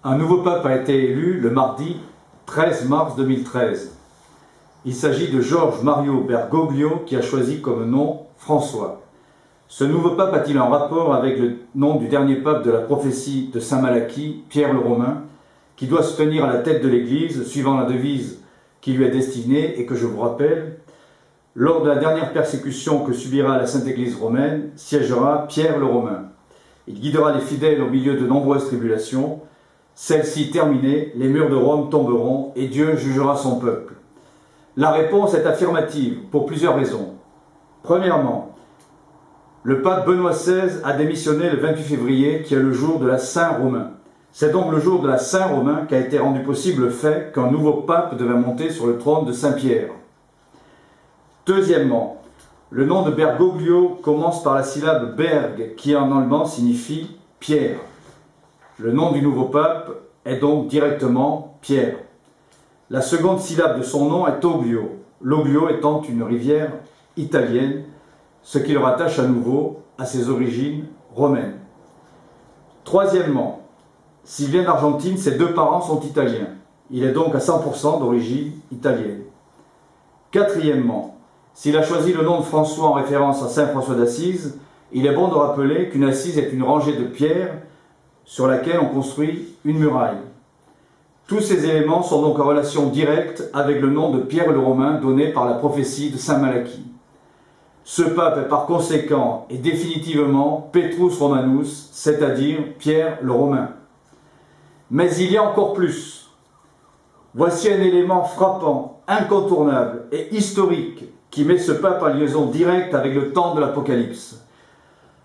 Un nouveau pape a été élu le mardi 13 mars 2013. Il s'agit de George Mario Bergoglio qui a choisi comme nom François. Ce nouveau pape a-t-il un rapport avec le nom du dernier pape de la prophétie de Saint Malachie, Pierre le Romain, qui doit se tenir à la tête de l'Église, suivant la devise qui lui est destinée et que je vous rappelle, lors de la dernière persécution que subira la Sainte Église romaine, siégera Pierre le Romain. Il guidera les fidèles au milieu de nombreuses tribulations. Celles-ci terminées, les murs de Rome tomberont et Dieu jugera son peuple. La réponse est affirmative pour plusieurs raisons. Premièrement, le pape Benoît XVI a démissionné le 28 février, qui est le jour de la Saint-Romain. C'est donc le jour de la Saint-Romain qu'a été rendu possible le fait qu'un nouveau pape devait monter sur le trône de Saint-Pierre. Deuxièmement, le nom de Bergoglio commence par la syllabe Berg, qui en allemand signifie Pierre. Le nom du nouveau pape est donc directement Pierre. La seconde syllabe de son nom est Oglio, l'Oglio étant une rivière italienne, ce qui le rattache à nouveau à ses origines romaines. Troisièmement, s'il vient d'Argentine, ses deux parents sont italiens. Il est donc à 100% d'origine italienne. Quatrièmement, s'il a choisi le nom de François en référence à Saint François d'Assise, il est bon de rappeler qu'une assise est une rangée de pierres sur laquelle on construit une muraille. Tous ces éléments sont donc en relation directe avec le nom de Pierre le Romain donné par la prophétie de Saint Malachie. Ce pape est par conséquent et définitivement Petrus Romanus, c'est-à-dire Pierre le Romain. Mais il y a encore plus. Voici un élément frappant, incontournable et historique qui met ce pape en liaison directe avec le temps de l'Apocalypse.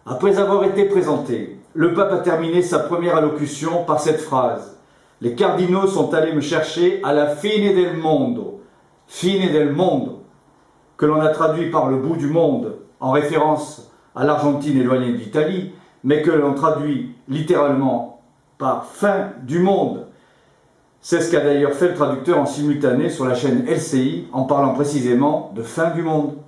Après avoir été présenté, le pape a terminé sa première allocution par cette phrase. Les cardinaux sont allés me chercher à la fine del mondo, que l'on a traduit par le bout du monde, en référence à l'Argentine éloignée de l'Italie, mais que l'on traduit littéralement par fin du monde. C'est ce qu'a d'ailleurs fait le traducteur en simultané sur la chaîne LCI, en parlant précisément de fin du monde.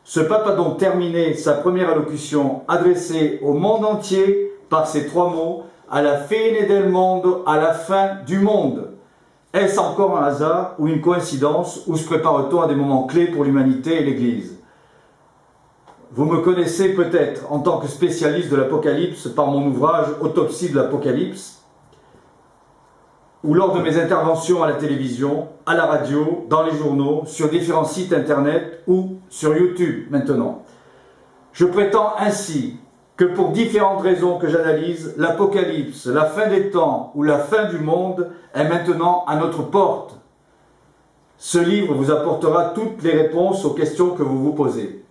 Ce pape a donc terminé sa première allocution adressée au monde entier par ces trois mots, à la fine del mondo, à la fin du monde. Est-ce encore un hasard ou une coïncidence, ou se prépare-t-on à des moments clés pour l'humanité et l'Église? Vous me connaissez peut-être en tant que spécialiste de l'Apocalypse par mon ouvrage Autopsie de l'Apocalypse, ou lors de mes interventions à la télévision, à la radio, dans les journaux, sur différents sites internet ou sur YouTube maintenant. Je prétends ainsi que pour différentes raisons que j'analyse, l'Apocalypse, la fin des temps ou la fin du monde est maintenant à notre porte. Ce livre vous apportera toutes les réponses aux questions que vous vous posez.